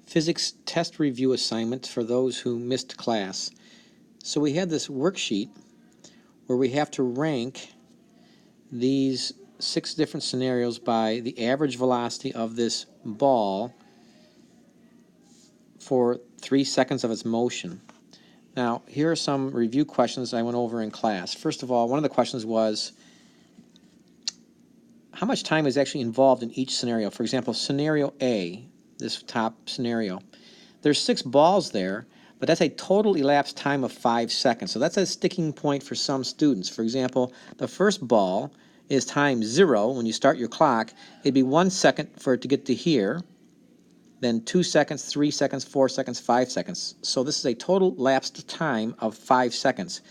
physics test review assignment for those who missed class. So we had this worksheet where we have to rank these 6 different scenarios by the average velocity of this ball for 3 seconds of its motion. Now, here are some review questions I went over in class. First of all, one of the questions was, how much time is actually involved in each scenario? For example, scenario A, this top scenario, there's 6 balls there, but that's a total elapsed time of 5 seconds. So that's a sticking point for some students. For example, the first ball is time 0. When you start your clock, it'd be 1 second for it to get to here, then 2 seconds, 3 seconds, 4 seconds, 5 seconds. So this is a total elapsed time of 5 seconds.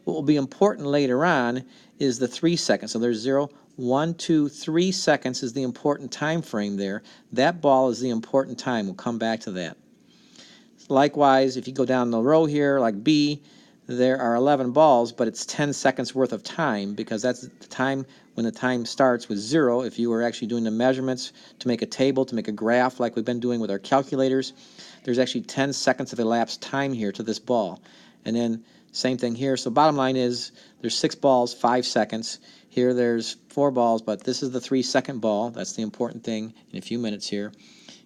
What will be important later on is the 3 seconds. So there's 0, 1, 2, 3 seconds is the important time frame there. That ball is the important time. We'll come back to that. Likewise, if you go down the row here, like B, there are 11 balls, but it's 10 seconds worth of time, because that's the time when the time starts with 0. If you were actually doing the measurements to make a table, to make a graph like we've been doing with our calculators, there's actually 10 seconds of elapsed time here to this ball. And then same thing here. So bottom line is there's 6 balls, 5 seconds. Here there's 4 balls, but this is the 3-second ball. That's the important thing in a few minutes here.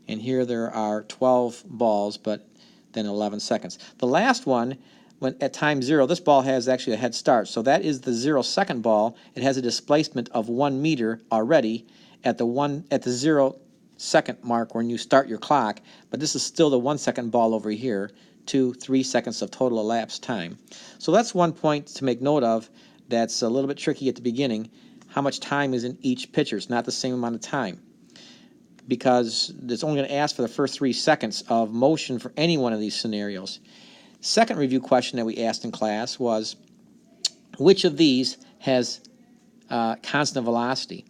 And here there are 12 balls, but then 11 seconds. The last one, when at time 0, this ball has actually a head start. So that is the 0-second ball. It has a displacement of 1 meter already at the 0-second mark when you start your clock. But this is still the 1-second ball over here. 2-3 seconds of total elapsed time. So that's one point to make note of. That's a little bit tricky at the beginning. How much time is in each pitcher? It's not the same amount of time, because it's only going to ask for the first 3 seconds of motion for any one of these scenarios. Second review question that we asked in class was, which of these has constant velocity?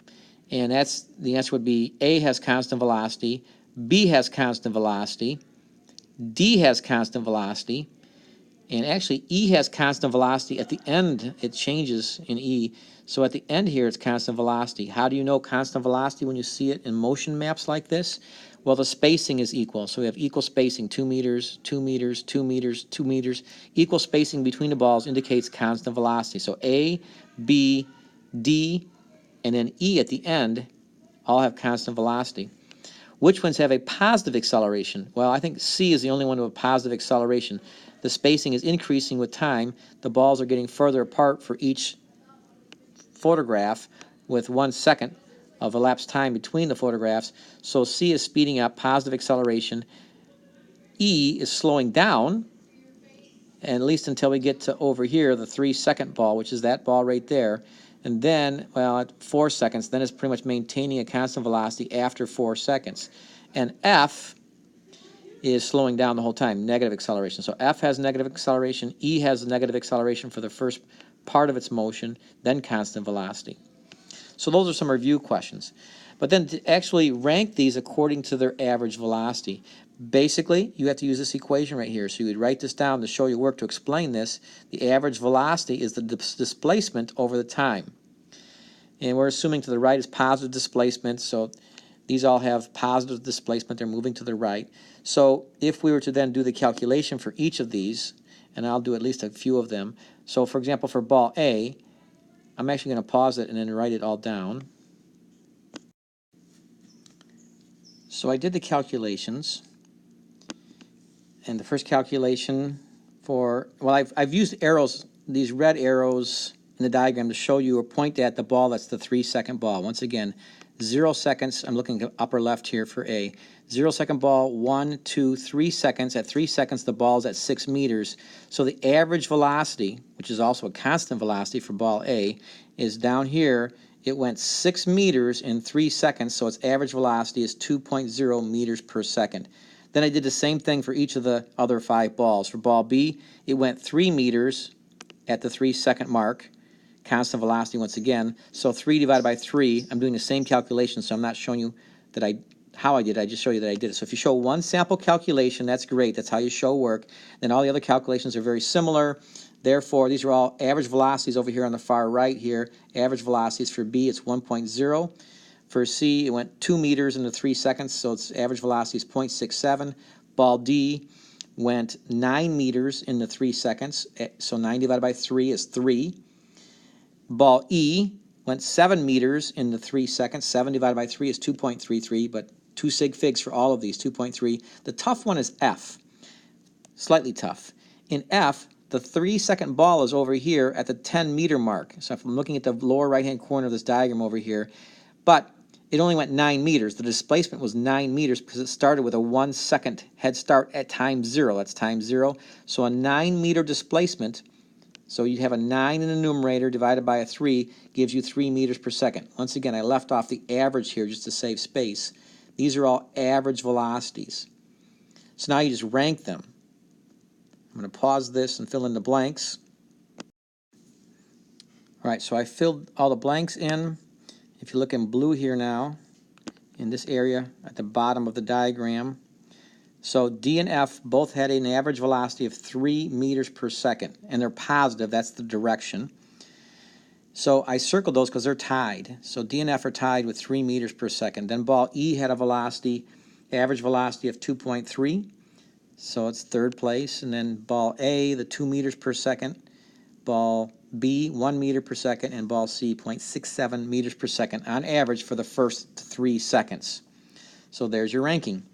And the answer would be A has constant velocity, B has constant velocity, D has constant velocity, and actually E has constant velocity at the end. It changes in E. So at the end here, it's constant velocity. How do you know constant velocity when you see it in motion maps like this? Well, the spacing is equal. So we have equal spacing, 2 meters, 2 meters, 2 meters, 2 meters. Equal spacing between the balls indicates constant velocity. So A, B, D, and then E at the end all have constant velocity. Which ones have a positive acceleration? Well, I think C is the only one with a positive acceleration. The spacing is increasing with time. The balls are getting further apart for each photograph with 1 second of elapsed time between the photographs. So C is speeding up, positive acceleration. E is slowing down, and at least until we get to over here, the 3-second ball, which is that ball right there. And then, well, at 4 seconds, then it's pretty much maintaining a constant velocity after 4 seconds. And F is slowing down the whole time, negative acceleration. So F has negative acceleration, E has negative acceleration for the first part of its motion, then constant velocity. So those are some review questions. But then to actually rank these according to their average velocity, basically you have to use this equation right here. So you would write this down to show your work to explain this. The average velocity is the displacement over the time. And we're assuming to the right is positive displacement, so these all have positive displacement. They're moving to the right. So if we were to then do the calculation for each of these, and I'll do at least a few of them. So for example, for ball A, I'm actually going to pause it and then write it all down. So I did the calculations. And the first calculation for, well, I've used arrows, these red arrows in the diagram to show you or point at the ball that's the 3-second ball. Once again, 0 seconds, I'm looking at upper left here for A. 0-second ball, 1, 2, 3 seconds. At 3 seconds, the ball's at 6 meters. So the average velocity, which is also a constant velocity for ball A, is down here. It went 6 meters in 3 seconds, so its average velocity is 2.0 meters per second. Then I did the same thing for each of the other 5 balls. For ball B, it went 3 meters at the 3-second mark. Constant velocity once again. So 3 divided by 3, I'm doing the same calculation, so I'm not showing you that how I did it. I just show you that I did it. So if you show one sample calculation, that's great. That's how you show work. Then all the other calculations are very similar. Therefore, these are all average velocities over here on the far right here. Average velocities for B, it's 1.0. For C, it went 2 meters into 3 seconds, so its average velocity is 0.67. Ball D went 9 meters in the 3 seconds, so 9 divided by 3 is 3. Ball E went 7 meters in the 3 seconds. 7 divided by 3 is 2.33, but 2 sig figs for all of these, 2.3. The tough one is F, slightly tough. In F, the 3-second ball is over here at the 10-meter mark. So if I'm looking at the lower right-hand corner of this diagram over here, but it only went 9 meters. The displacement was 9 meters because it started with a 1-second head start at time 0. That's time 0. So a 9-meter displacement, so you have a 9 in the numerator divided by a 3, gives you 3 meters per second. Once again, I left off the average here just to save space. These are all average velocities. So now you just rank them. I'm going to pause this and fill in the blanks. All right, so I filled all the blanks in. If you look in blue here now, in this area at the bottom of the diagram, so D and F both had an average velocity of 3 meters per second, and they're positive, that's the direction. So I circled those because they're tied. So D and F are tied with 3 meters per second. Then ball E had a velocity, average velocity of 2.3, so it's third place. And then ball A, the 2 meters per second, ball B, 1 meter per second, and ball C, 0.67 meters per second on average for the first 3 seconds. So there's your ranking.